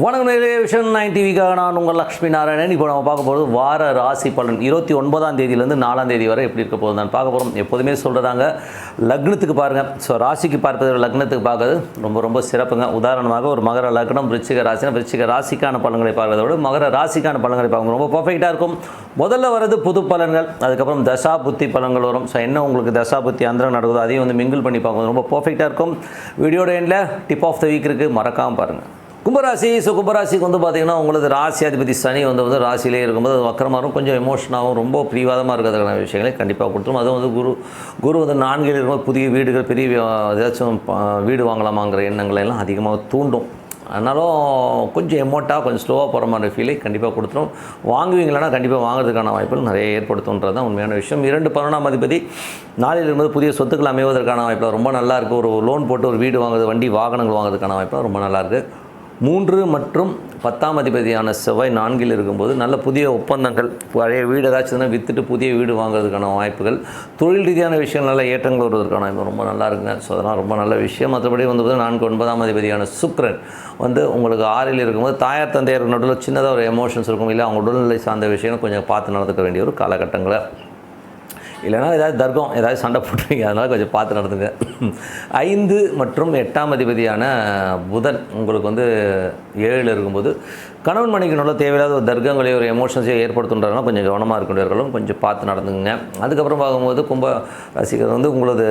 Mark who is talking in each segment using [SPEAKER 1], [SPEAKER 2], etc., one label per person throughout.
[SPEAKER 1] வணக்கம் விஷன் 9 டிவிக்காக நான் உங்கள் லக்ஷ்மி நாராயணன். இப்போ நம்ம பார்க்க போகிறது வார ராசி பலன் 29ஆம் தேதியிலேருந்து 4ஆம் தேதி வரை எப்படி இருக்க போகுது நான் பார்க்க போகிறோம். எப்போதுமே சொல்கிறதாங்க, லக்னத்துக்கு பாருங்கள். ஸோ ராசிக்கு பார்ப்பது லக்னத்துக்கு பார்க்கறது ரொம்ப சிறப்புங்க. உதாரணமாக ஒரு மகர லக்னம் விருச்சிக ராசினா விருச்சிக ராசிக்கான பலன்களை பார்க்கறத விட மகர ராசிக்கான பலன்களை பார்க்க ரொம்ப பர்ஃபெக்டாக இருக்கும். முதல்ல வரது புது பலன்கள், அதுக்கப்புறம் தசா புத்தி பலன்கள் வரும். ஸோ என்ன உங்களுக்கு தசா புத்தி அந்தரம் நடக்குதோ அதையும் வந்து மிங்கிள் பண்ணி பார்க்கணும், ரொம்ப பர்ஃபெக்டாக இருக்கும். வீடியோட எண்டில் டிப் ஆஃப் த வீக் இருக்குது, மறக்காமல் பாருங்கள். கும்பராசி. ஸோ கும்பராசிக்கு வந்து பார்த்திங்கன்னா உங்களுக்கு ராசி அதிபதி சனி வந்து ராசியிலே இருக்கும்போது வக்கரமாகவும் கொஞ்சம் எமோஷனாகவும் ரொம்ப பிரிவாதமாக இருக்கிறதுக்கான விஷயங்களை கண்டிப்பாக கொடுத்துரும். அதுவும் வந்து குரு வந்து 4 இருக்கும்போது புதிய வீடுகள் பெரிய ஏதாச்சும் வீடு வாங்கலாமாங்கிற எண்ணங்களை எல்லாம் அதிகமாக தூண்டும். அதனாலும் கொஞ்சம் எமோட்டாக கொஞ்சம் ஸ்லோவாக போகிற மாதிரி ஃபீலை கண்டிப்பாக கொடுத்துரும். வாங்குவீங்களா கண்டிப்பாக வாங்குறதுக்கான வாய்ப்புகள் நிறைய ஏற்படுத்துன்றது தான் உண்மையான விஷயம். 2 அதிபதி 4 இருக்கும்போது புதிய சொத்துக்கள் அமைவதற்கான வாய்ப்பில் ரொம்ப நல்லாயிருக்கு. ஒரு லோன் போட்டு ஒரு வீடு வாங்குறது, வண்டி வாகனங்கள் வாங்குறதுக்கான வாய்ப்பில் ரொம்ப நல்லாயிருக்கு. 3 மற்றும் 10ஆம் அதிபதியான செவ்வாய் 4 இருக்கும்போது நல்ல புதிய ஒப்பந்தங்கள், பழைய வீடு ஏதாச்சும் விற்றுட்டு புதிய வீடு வாங்குறதுக்கான வாய்ப்புகள், தொழில் ரீதியான விஷயம் நல்ல ஏற்றங்கள் வருவதற்கான வாய்ப்பு ரொம்ப நல்லா இருக்குங்க. ஸோ அதெல்லாம் ரொம்ப நல்ல விஷயம். மற்றபடி வந்து 4 9ஆம் அதிபதியான சுக்கிரன் வந்து உங்களுக்கு 6 இருக்கும்போது தாயார் தந்தையர் நடுவில் சின்னதாக ஒரு எமோஷன்ஸ் இருக்கும். இல்லை அவங்க உடல்நிலை சார்ந்த விஷயங்கள் கொஞ்சம் பார்த்து நடந்துக்க வேண்டிய ஒரு காலகட்டங்களை, இல்லைனா ஏதாவது தர்க்கம் ஏதாவது சண்டை போட்டுருவீங்க, அதனால் கொஞ்சம் பார்த்து நடந்துங்க. 5 மற்றும் 8ஆம் அதிபதியான புதன் உங்களுக்கு வந்து 7 இருக்கும்போது கணவன் மனைவிக்கு நல்ல தேவையில்லாத ஒரு தர்க்கங்களையோ ஒரு எமோஷன்ஸையோ ஏற்படுத்துன்றதுனா கொஞ்சம் கவனமாக இருக்கக்கூடியவர்களும் கொஞ்சம் பார்த்து நடந்துங்க. அதுக்கப்புறம் பார்க்கும்போது கும்ப ராசிக்கு வந்து உங்களது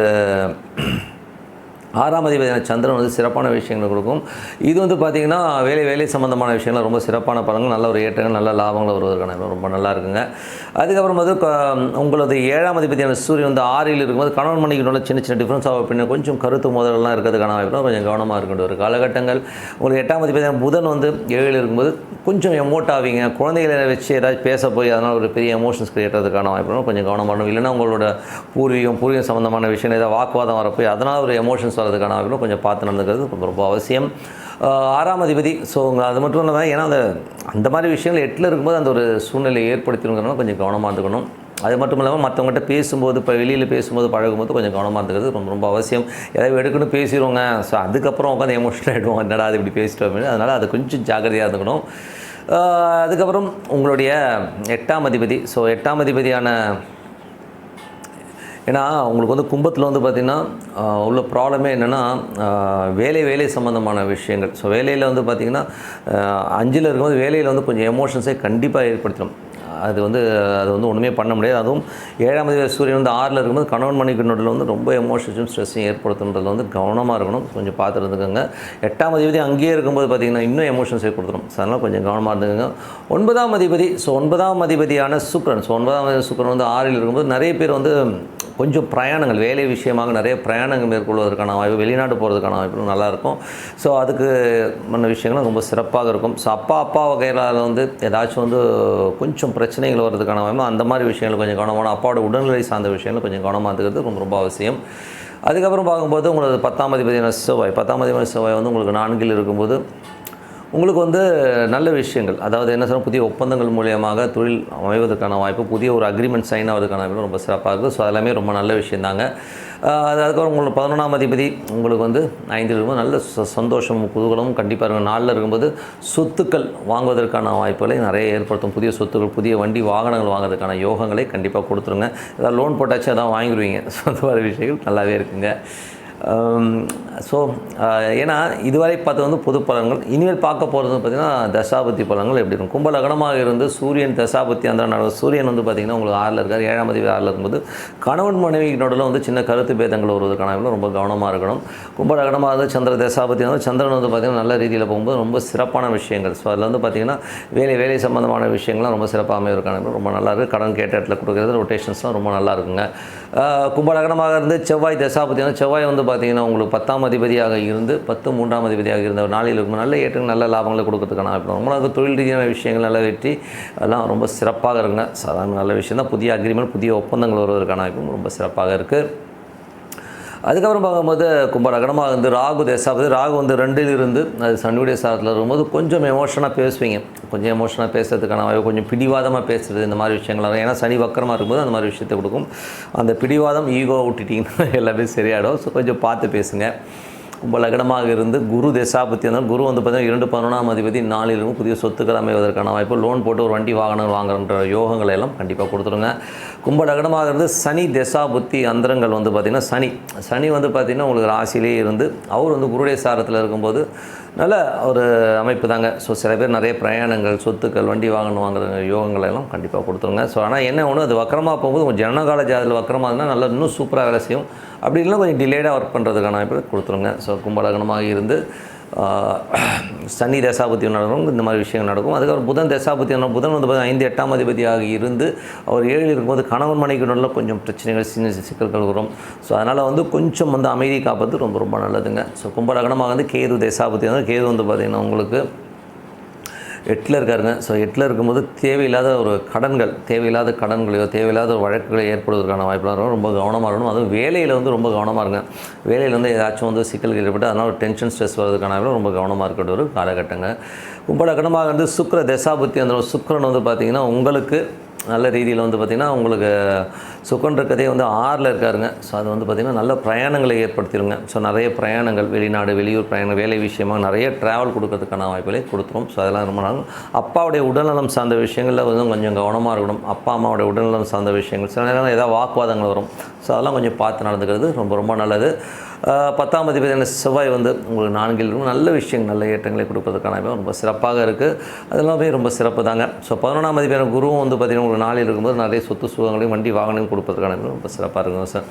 [SPEAKER 1] 6ஆம் அதிபதியான சந்திரன் வந்து சிறப்பான விஷயங்களை கொடுக்கும். இது வந்து பார்த்திங்கன்னா வேலை சம்மந்தமான விஷயங்கள் ரொம்ப சிறப்பான பலன்கள், நல்ல ஒரு ஏற்றங்கள், நல்ல லாபங்கள் வருவதற்கான ரொம்ப நல்லா இருக்குங்க. அதுக்கப்புறம் வந்து உங்களது 7ஆம் அதிபதியான சூரியன் வந்து 6 இருக்கும்போது கணவன் மனைவிக்கு சின்ன டிஃப்ரென்ஸ் ஆகும். பின்ன கொஞ்சம் கருத்து மோதலெல்லாம் இருக்கிறதுக்கான வாய்ப்பு கொஞ்சம் கவனமாக இருக்கின்ற ஒரு காலகட்டங்கள். உங்களுக்கு 8ஆம் அதிபதியான புதன் வந்து 7 இருக்கும்போது கொஞ்சம் எமோட் ஆவீங்க. குழந்தைகளை வச்சு ஏதாச்சும் பேச போய் அதனால் ஒரு பெரிய எமோஷன்ஸ் கிரியேட் ஆகிறதுக்கான வாய்ப்பு கொஞ்சம் கவனமாக இருக்கணும். இல்லைன்னா உங்களோட பூர்வீகம் சம்மந்தமான விஷயம் ஏதாவது வாக்குவாதம் வரப்போய் அதனால் ஒரு எமோஷன்ஸ் வரதுக்கான வாய்ப்பு கொஞ்சம் பார்த்து நடந்துக்கிறது ரொம்ப அவசியம். 6ஆம் அதிபதி. ஸோ அது மட்டும் இல்லாமல் ஏன்னா அந்த மாதிரி விஷயங்கள் 8 இருக்கும்போது அந்த ஒரு சூழ்நிலையை ஏற்படுத்தினுங்கிறனால கொஞ்சம் கவனமாக இருந்துக்கணும். அது மட்டும் இல்லாமல் மற்றவங்கள்ட்ட பேசும்போது, இப்போ வெளியில் பேசும்போது பழகும்போது கொஞ்சம் கவனமாக இருக்கிறது ரொம்ப அவசியம். ஏதாவது எடுக்கணும் பேசிடுவோங்க, ஸோ அதுக்கப்புறம் உட்காந்து எமோஷனல் ஆகிடுவோம், என்னடா அது இப்படி பேசிட்டோம் அப்படின்னு. அதனால் அது கொஞ்சம் ஜாக்கிரதையாக இருந்துக்கணும். அதுக்கப்புறம் உங்களுடைய 8ஆம் அதிபதி. ஸோ 8ஆம் அதிபதியான ஏன்னா உங்களுக்கு வந்து கும்பத்தில் வந்து பார்த்திங்கன்னா உள்ள ப்ராப்ளமே என்னென்னா வேலை சம்மந்தமான விஷயங்கள். ஸோ வேலையில் வந்து பார்த்திங்கன்னா 5 இருக்கும்போது வேலையில் வந்து கொஞ்சம் எமோஷன்ஸை கண்டிப்பாக ஏற்படுத்தணும். அது வந்து ஒன்றுமே பண்ண முடியாது. அதுவும் 7ஆம் அதிபதி சூரியன் வந்து 6 இருக்கும்போது கணவன் மனைவிக்கு நடுவில் வந்து ரொம்ப எமோஷன்ஸும் ஸ்ட்ரெஸ்ஸையும் ஏற்படுத்துன்றதில் வந்து கவனமாக இருக்கணும், கொஞ்சம் பார்த்து இருந்துக்கோங்க. 8ஆம் அதிபதி அங்கேயே இருக்கும்போது பார்த்திங்கன்னா இன்னும் எமோஷன்ஸ் ஏற்படுத்தணும். ஸோ அதனால் கொஞ்சம் கவனமாக இருந்துக்கோங்க. 9ஆம் அதிபதி. ஸோ 9ஆம் அதிபதியான சுக்கிரன். ஸோ 9ஆம் அதிபதி சுக்கிரன் வந்து 6 இருக்கும்போது நிறைய பேர் வந்து கொஞ்சம் பிரயாணங்கள், வேலை விஷயமாக நிறைய பிரயாணங்கள் மேற்கொள்வதற்கான வாய்ப்பு, வெளிநாடு போகிறதுக்கான வாய்ப்பு நல்லாயிருக்கும். ஸோ அதுக்கு மற்ற விஷயங்களும் ரொம்ப சிறப்பாக இருக்கும். ஸோ அப்பா வகையில் வந்து ஏதாச்சும் வந்து கொஞ்சம் பிரச்சனைகள் வர்றதுக்கான வாய்ப்பு, அந்த மாதிரி விஷயங்கள் கொஞ்சம் கவனமான, அப்பாவோட உடல்நிலை சார்ந்த விஷயங்கள் கொஞ்சம் கவனமாக இருக்கிறது ரொம்ப அவசியம். அதுக்கப்புறம் பார்க்கும்போது உங்களுக்கு 10ஆம் அதிபதியான செவ்வாய். 10ஆம் அதிபதியான செவ்வாய் வந்து உங்களுக்கு 4 இருக்கும்போது உங்களுக்கு வந்து நல்ல விஷயங்கள், அதாவது என்ன சொல்ல, புதிய ஒப்பந்தங்கள் மூலியமாக தொழில் அமைவதற்கான வாய்ப்பு, புதிய ஒரு அக்ரிமெண்ட் சைன் ஆகிறதுக்கான வாய்ப்பு ரொம்ப சிறப்பாக இருக்குது. ஸோ அதெல்லாமே ரொம்ப நல்ல விஷயந்தாங்க. அதுக்கப்புறம் உங்களுக்கு 11ஆம் அதிபதி உங்களுக்கு வந்து 5 இருக்கும்போது நல்ல சந்தோஷமும் குதூகலமும் கண்டிப்பாக இருக்கும். 4 இருக்கும்போது சொத்துக்கள் வாங்குவதற்கான வாய்ப்புகளை நிறைய ஏற்படுத்தும். புதிய சொத்துக்கள், புதிய வண்டி வாகனங்கள் வாங்குறதுக்கான யோகங்களை கண்டிப்பாக கொடுத்துருங்க. ஏதாவது லோன் போட்டாச்சு அதான் வாங்கிடுவீங்க. ஸோ அந்த மாதிரி விஷயங்கள் நல்லாவே இருக்குங்க. ஸோ ஏன்னா இதுவரை பார்த்து வந்து பொது பலன்கள். இனிமேல் பார்க்க போகிறது பார்த்திங்கன்னா தசாபுத்தி பலன்கள் எப்படி இருக்கும். கும்ப லக்னமாக இருந்து சூரியன் தசாபுத்தி அந்த சூரியன் வந்து பார்த்திங்கன்னா உங்களுக்கு 6 இருக்கார். 7ஆம் அதிபதி 6 இருக்கும்போது கணவன் மனைவிக்கு நடுவில் வந்து சின்ன கருத்து பேதங்கள் வருவதற்கான ரொம்ப கவனமாக இருக்கணும். கும்ப லக்னமாக இருந்து சந்திர தசாபுத்தி வந்து சந்திரன் வந்து பார்த்திங்கன்னா நல்ல ரீதியில் போகும்போது ரொம்ப சிறப்பான விஷயங்கள். ஸோ அதில் வந்து பார்த்திங்கன்னா வேலை சம்மந்தமான விஷயங்கள்லாம் ரொம்ப சிறப்பாக அமைவதற்கான ரொம்ப நல்லாயிருக்கு. கடன் கேட்ட இடத்துல கொடுக்குறது ரொட்டேஷன்ஸ்லாம் ரொம்ப நல்லா இருக்குங்க. கும்ப லக்னமாக இருந்து செவ்வாய் தசாபுத்தி வந்து செவ்வாய் வந்து பார்த்திங்கன்னா உங்களுக்கு 10ஆம் அதிபதியாக இருந்து 10 3ஆம் அதிபதியாக இருந்த 4 இருக்கும் நல்ல ஏற்றங்கள், நல்ல லாபங்களை கொடுக்கறதுக்கான ரொம்ப தொழில் ரீதியான விஷயங்கள் நல்ல வெற்றி அதெல்லாம் ரொம்ப சிறப்பாக இருக்குங்க. சாதாரண நல்ல விஷயம் தான். புதிய அக்ரிமெண்ட், புதிய ஒப்பந்தங்கள் வருவதற்கான ரொம்ப சிறப்பாக இருக்குது. அதுக்கப்புறம் பார்க்கும்போது கும்ப லக்னமாக வந்து ராகு தசாபதி. ராகு வந்து 2 இருந்து அது சனியுடைய சாரத்தில் இருக்கும்போது கொஞ்சம் எமோஷனாக பேசுவீங்க. கொஞ்சம் எமோஷனாக பேசுறதுக்கான கொஞ்சம் பிடிவாதமாக பேசுகிறது, இந்த மாதிரி விஷயங்கள். ஏன்னா சனி வக்கரமாக இருக்கும்போது அந்த மாதிரி விஷயத்தை கொடுக்கும். அந்த பிடிவாதம், ஈகோ விட்டுட்டிங்கன்னா எல்லாமே சரியாயிடும். ஸோ கொஞ்சம் பார்த்து பேசுங்க. கும்ப லக்னமாக இருந்து குரு தசாபுத்தி இருந்தால் குரு வந்து பார்த்திங்கன்னா 2 11ஆம் அதிபதி 4 புதிய சொத்துக்கள் அமைவதற்கான வாய்ப்பு, லோன் போட்டு ஒரு வண்டி வாகனம் வாங்குற யோகங்களை எல்லாம் கண்டிப்பாக கொடுத்துருங்க. கும்ப லக்னமாக இருந்து சனி தசாபுத்தி அந்தரங்கள் வந்து பார்த்திங்கன்னா சனி வந்து பார்த்திங்கன்னா உங்களுக்கு ராசியிலே இருந்து அவர் வந்து குருடைய சாரத்தில் இருக்கும்போது நல்ல ஒரு அமைப்பு தாங்க. ஸோ சில பேர் நிறைய பிரயாணங்கள், சொத்துக்கள், வண்டி வாகனம் வாங்குற யோகங்களை எல்லாம் கண்டிப்பாக கொடுத்துருங்க. ஸோ ஆனால் என்ன ஒன்று, அது வக்கரமாக போகும்போது உங்கள் ஜனகால ஜாதத்தில் வக்கரமாக இருந்தால் நல்லா இன்னும் சூப்பராக வேலை செய்யும். அப்படி இல்லைனா கொஞ்சம் டிலேடாக ஒர்க் பண்ணுறதுக்கான வாய்ப்பு கொடுத்துருங்க. ஸோ கும்பலகனமாக இருந்து சனி தசாபுத்தி நடக்கும், இந்த மாதிரி விஷயங்கள் நடக்கும். அதுக்கப்புறம் புதன் தசாபுத்தி புதன் வந்து 5 8ஆம் அதிபதியாக இருந்து அவர் 7 இருக்கும்போது கணவன் மனைவிக்கு நடுவில் கொஞ்சம் பிரச்சனைகள், சின்ன சிக்கல்கள் வரும். ஸோ அதனால் வந்து கொஞ்சம் வந்து அமைதி காப்பது ரொம்ப ரொம்ப நல்லதுங்க. ஸோ கும்பலகனமாக வந்து கேது தசாபுத்தி கேது வந்து பார்த்திங்கன்னா உங்களுக்கு 8ல் இருக்காருங்க. ஸோ 8ல் இருக்கும்போது தேவையில்லாத ஒரு கடன்களையோ தேவையில்லாத ஒரு வழக்குகளை ஏற்படுவதற்கான வாய்ப்புலாம் இருக்கும். ரொம்ப கவனமாக இருக்கணும். அதுவும் வேலையில் வந்து ரொம்ப கவனமாக இருங்க. வேலையில் வந்து ஏதாச்சும் வந்து சிக்கல்கள் ஏற்பட்டு அதனால் ஒரு டென்ஷன், ஸ்ட்ரெஸ் வரதுக்கான வாய்ப்பு ரொம்ப கவனமாக இருக்கிற ஒரு காலகட்டங்க. கும்பலகனமாக வந்து சுக்கிர தசாபுத்தி சுக்கிரன் வந்து பார்த்திங்கன்னா உங்களுக்கு நல்ல ரீதியில் வந்து பார்த்திங்கன்னா உங்களுக்கு சுக்கரன் இருக்கதே வந்து 6ல் இருக்காருங்க. ஸோ அது வந்து பார்த்திங்கன்னா நல்ல பிரயாணங்களை ஏற்படுத்திடுங்க. ஸோ நிறைய பிரயாணங்கள், வெளிநாடு வெளியூர் பிரயாணம், வேலை விஷயமாக நிறைய ட்ராவல் கொடுக்கறதுக்கான வாய்ப்புகளை கொடுத்துரும். ஸோ அதெல்லாம் ரொம்ப நாள் அப்பாவுடைய உடல்நலம் சார்ந்த விஷயங்களில் வந்து கொஞ்சம் கவனமாக இருக்கணும். அப்பா அம்மாவுடைய உடல்நலம் சார்ந்த விஷயங்கள் சில நேரம் ஏதாவது வாக்குவாதங்கள் வரும். ஸோ அதெல்லாம் கொஞ்சம் பார்த்து நடந்துக்கிறது ரொம்ப ரொம்ப நல்லது. 10ஆம் அதிபதியான செவ்வாய் வந்து உங்களுக்கு 4ல் இருக்கும். நல்ல விஷயங்கள், நல்ல ஏற்றங்களை கொடுப்பதற்கான ரொம்ப சிறப்பாக இருக்குது. அதெல்லாமே ரொம்ப சிறப்பு தாங்க. ஸோ 11ஆம் அதிபதியான குருவும் வந்து பார்த்திங்கன்னா உங்களுக்கு 4ல் இருக்கும்போது நிறைய சொத்து சுகங்களையும் வண்டி வாகனம் கொடுப்பதற்கான ரொம்ப சிறப்பாக இருக்கும் சார்.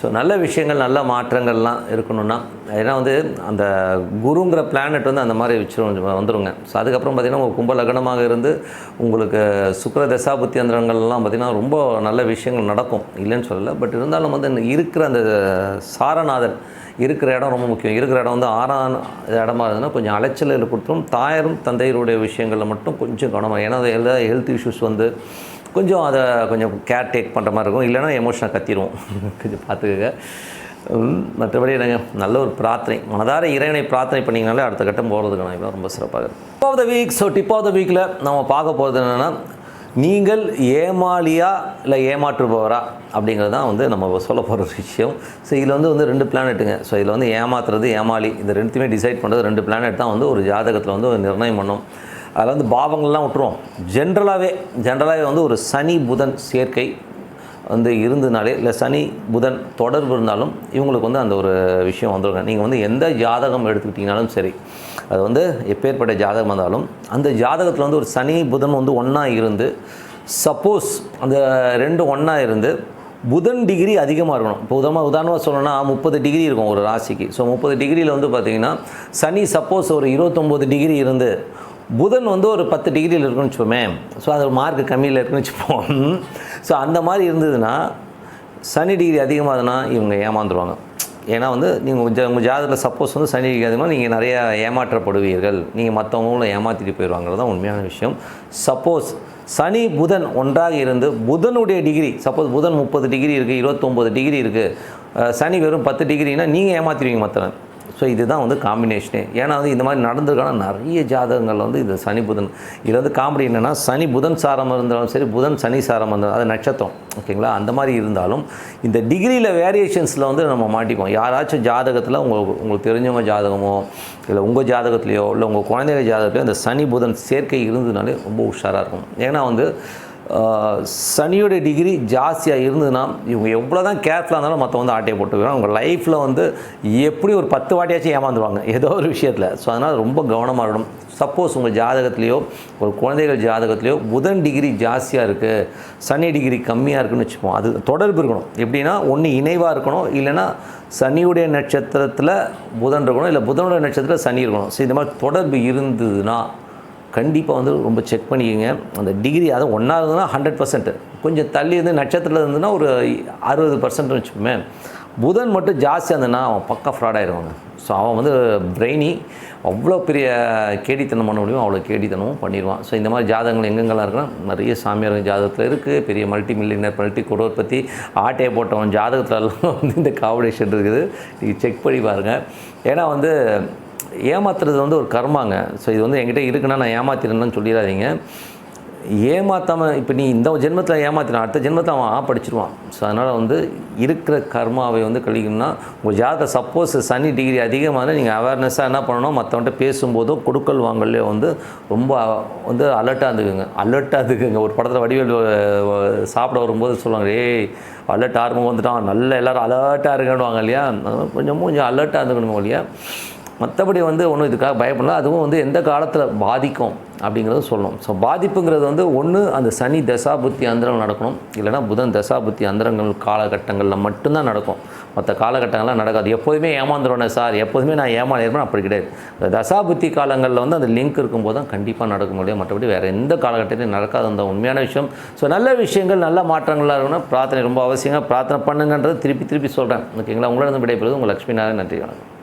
[SPEAKER 1] ஸோ நல்ல விஷயங்கள், நல்ல மாற்றங்கள்லாம் இருக்கணும்னா, ஏன்னா வந்து அந்த குருங்கிற பிளானட் வந்து அந்த மாதிரி வந்துடுங்க. ஸோ அதுக்கப்புறம் பார்த்திங்கன்னா உங்கள் கும்ப லக்னமாக இருந்து உங்களுக்கு சுக்கிர தசாபுத்தி அந்தரங்கள்லாம் பார்த்திங்கன்னா ரொம்ப நல்ல விஷயங்கள் நடக்கும், இல்லைன்னு சொல்லலை. பட் இருந்தாலும் வந்து இருக்கிற அந்த சாரநாதன் இருக்கிற இடம் ரொம்ப முக்கியம். இருக்கிற இடம் வந்து 6ஆம் இடமா இருந்ததுன்னா கொஞ்சம் அலைச்சலில் கொடுத்துரும். தாயாரும் தந்தையருடைய விஷயங்களில் மட்டும் கொஞ்சம் கவனமாக, ஏன்னா அது எல்லா ஹெல்த் இஷ்யூஸ் வந்து கொஞ்சம் அதை கொஞ்சம் கேர் டேக் பண்ணுற மாதிரி இருக்கும். இல்லைனா எமோஷனாக கத்திடுவோம். கொஞ்சம் பார்த்துக்கங்க. மற்றபடி என்னங்க, நல்ல ஒரு பிரார்த்தனை, மனதார இறைவனை பிரார்த்தனை பண்ணிங்கனாலே அடுத்த கட்டம் போகிறதுக்கான இப்போ ரொம்ப சிறப்பாக இருக்கும். Tip of the week. So tip of the வீக்கில் நம்ம பார்க்க போகிறது என்னென்னா, நீங்கள் ஏமாளியா இல்லை ஏமாற்றுபவரா அப்படிங்கிறது தான் வந்து நம்ம சொல்ல போகிற விஷயம். ஸோ இதில் வந்து 2 பிளானெட்டுங்க. ஸோ இதில் வந்து ஏமாத்துறது, ஏமாளி, இந்த ரெண்டுத்தையுமே டிசைட் பண்ணுறது 2 பிளானெட் தான் வந்து ஒரு ஜாதகத்தில் வந்து நிர்ணயம் பண்ணும். அதில் வந்து பாவங்கள்லாம் விட்டுருவோம். ஜென்ரலாகவே வந்து ஒரு சனி புதன் சேர்க்கை வந்து இருந்ததுனாலே, இல்லை சனி புதன் தொடர்பு இருந்தாலும் இவங்களுக்கு வந்து அந்த ஒரு விஷயம் வந்துடுங்க. நீங்கள் வந்து எந்த ஜாதகம் எடுத்துக்கிட்டிங்கனாலும் சரி, அது வந்து எப்பேற்பட்ட ஜாதகம் இருந்தாலும் அந்த ஜாதகத்தில் வந்து ஒரு சனி புதன் வந்து ஒன்றா இருந்து, சப்போஸ் அந்த 2 ஒன்றா இருந்து புதன் டிகிரி அதிகமாக இருக்கணும். இப்போ உதாரணமாக சொல்லணும்னா 30 டிகிரி இருக்கும் ஒரு ராசிக்கு. ஸோ 30 டிகிரியில் வந்து பார்த்திங்கன்னா சனி சப்போஸ் ஒரு 29 டிகிரி இருந்து புதன் வந்து ஒரு 10 டிகிரியில் இருக்குன்னு வச்சுப்போமே. ஸோ அது மார்க் கம்மியில் இருக்குன்னு வச்சுப்போம். ஸோ அந்த மாதிரி இருந்ததுன்னா, சனி டிகிரி அதிகமாகுதுன்னா இவங்க ஏமாந்துருவாங்க. ஏன்னா வந்து நீங்கள் உங்கள் ஜாதகத்தில் சப்போஸ் வந்து சனி டிகிரி அதிகமாக நீங்கள் நிறைய ஏமாற்றப்படுவீர்கள், நீங்கள் மற்றவங்களும் ஏமாற்றிட்டு போயிடுவாங்கிறது தான் உண்மையான விஷயம். சப்போஸ் சனி புதன் ஒன்றாக இருந்து புதனுடைய டிகிரி, சப்போஸ் புதன் 30 டிகிரி இருக்குது, 29 டிகிரி இருக்குது, சனி வெறும் 10 டிகிரினா நீங்கள் ஏமாற்றிடுவீங்க மற்றவன். ஸோ இதுதான் வந்து காம்பினேஷனே. ஏன்னா வந்து இந்த மாதிரி நடந்திருக்கான நிறைய ஜாதகங்கள் வந்து இது சனி புதன். இதில் வந்து காமெடி என்னென்னா, சனி புதன் சாரம் இருந்தாலும் சரி, புதன் சனி சாரம் இருந்தாலும் அது நட்சத்திரம், ஓகேங்களா, அந்த மாதிரி இருந்தாலும் இந்த டிகிரியில் வேரியேஷன்ஸில் வந்து நம்ம மாட்டிக்குவோம். யாராச்சும் ஜாதகத்தில் உங்களுக்கு தெரிஞ்சவங்க ஜாதகமோ இல்லை உங்கள் ஜாதகத்துலையோ இல்லை உங்கள் குழந்தைங்க ஜாதகத்துலையோ இந்த சனி புதன் சேர்க்கை இருந்ததுனாலே ரொம்ப உஷாராக இருக்கும். ஏன்னா வந்து சனியோட டிகிரி ஜாஸ்தியாக இருந்ததுன்னா இவங்க எவ்வளோ தான் கேர்ஃபுல்லாக இருந்தாலும் மற்ற வந்து ஆட்டையை போட்டுக்கிறாங்க. அவங்க லைஃப்பில் வந்து எப்படி ஒரு 10 வாட்டியாச்சும் ஏமாந்துருவாங்க ஏதோ ஒரு விஷயத்தில். ஸோ அதனால் ரொம்ப கவனமாக இருக்கணும். சப்போஸ் உங்கள் ஜாதகத்துலேயோ ஒரு குழந்தைகள் ஜாதகத்துலேயோ புதன் டிகிரி ஜாஸ்தியாக இருக்குது, சனி டிகிரி கம்மியாக இருக்குதுன்னு வச்சுப்போம், அது தொடர்பு இருக்கணும். எப்படின்னா, ஒன்று இணைவாக இருக்கணும், இல்லைன்னா சனியுடைய நட்சத்திரத்தில் புதன் இருக்கணும், இல்லை புதனுடைய நட்சத்திரத்தில் சனி இருக்கணும். ஸோ இந்த மாதிரி தொடர்பு இருந்ததுன்னா கண்டிப்பாக வந்து ரொம்ப செக் பண்ணிக்கோங்க. அந்த டிகிரி அதை ஒன்றா இருந்ததுன்னா 100%, கொஞ்சம் தள்ளி இருந்து நட்சத்திரத்தில் இருந்ததுன்னா ஒரு 60% வச்சுப்போமே. புதன் மட்டும் ஜாஸ்தியாக இருந்ததுன்னா அவன் பக்கா ஃப்ராடாகிடுவாங்க. ஸோ அவன் வந்து பிரெயினி அவ்வளோ பெரிய கேடித்தனம் பண்ண முடியும், அவ்வளோ கேடித்தனமும் பண்ணிடுவான். ஸோ இந்த மாதிரி ஜாதகங்கள் எங்கெங்கெல்லாம் இருக்குன்னா நிறைய சாமியார் ஜாதகத்தில் இருக்குது. பெரிய மல்டி மில்லியனர், மல்டி குரோர் பற்றி ஆட்டையை போட்டவன் ஜாதகத்துலலாம் வந்து இந்த காம்படிஷன் இருக்குது. நீங்கள் செக் பண்ணி பாருங்கள். ஏன்னா வந்து ஏமாத்துறது வந்து ஒரு கர்மாங்க. ஸோ இது வந்து என்கிட்ட இருக்குன்னா நான் ஏமாத்திரேன்னு சொல்லிடாதீங்க. ஏமாற்றாமல் இப்போ நீ இந்த ஜென்மத்தில் ஏமாற்றினா அடுத்த ஜென்மத்தில் அவன் படிச்சிருவான். ஸோ அதனால் வந்து இருக்கிற கர்மாவை வந்து கழிக்கணும்னா உங்கள் ஜாதகத்தை சப்போஸ் சனி டிகிரி அதிகமாக நீங்கள் அவேர்னஸாக என்ன பண்ணணும், மற்றவன்ட்ட பேசும்போதோ கொடுக்கல் வாங்கலையோ வந்து ரொம்ப வந்து அலர்ட்டாக இருந்துக்குங்க. ஒரு படத்தில் வடிவேல் சாப்பிட வரும்போது சொல்லுவாங்க, ஏய் அலர்ட் ஆர்வம் வந்துட்டான், நல்ல எல்லோரும் அலர்ட்டாக இருக்கணுவாங்க இல்லையா. கொஞ்சம் அலர்ட்டாக இருந்துக்கணும் இல்லையா. மற்றபடி வந்து ஒன்றும் இதுக்காக பயப்படலாம். அதுவும் வந்து எந்த காலத்தில் பாதிக்கும் அப்படிங்கிறது சொல்லணும். ஸோ பாதிப்புங்கிறது வந்து ஒன்று அந்த சனி தசாபுத்தி அந்தரங்கள் நடக்கணும், இல்லைனா புதன் தசாபுத்தி அந்தரங்கள் காலகட்டங்களில் மட்டும்தான் நடக்கும். மற்ற காலகட்டங்கள்லாம் நடக்காது. எப்போதுமே ஏமாந்துருவேனே சார், எப்போதுமே நான் ஏமாந்துருப்பேன் அப்படி கிடையாது. இந்த தசாபுத்தி காலங்களில் வந்து அந்த லிங்க் இருக்கும்போது தான் கண்டிப்பாக நடக்க முடியும். மற்றபடி வேறு எந்த காலகட்டத்திலையும் நடக்காது அந்த உண்மையான விஷயம். ஸோ நல்ல விஷயங்கள் நல்ல மாற்றங்களாக இருக்கணும். பிரார்த்தனை ரொம்ப அவசியங்க. பிரார்த்தனை பண்ணுங்கன்றது திருப்பி சொல்கிறேன். ஓகேங்களா. உங்களிடம் விடைபெறுவது உங்கள் லட்சுமி நாராயணன். நன்றி, வணக்கம்.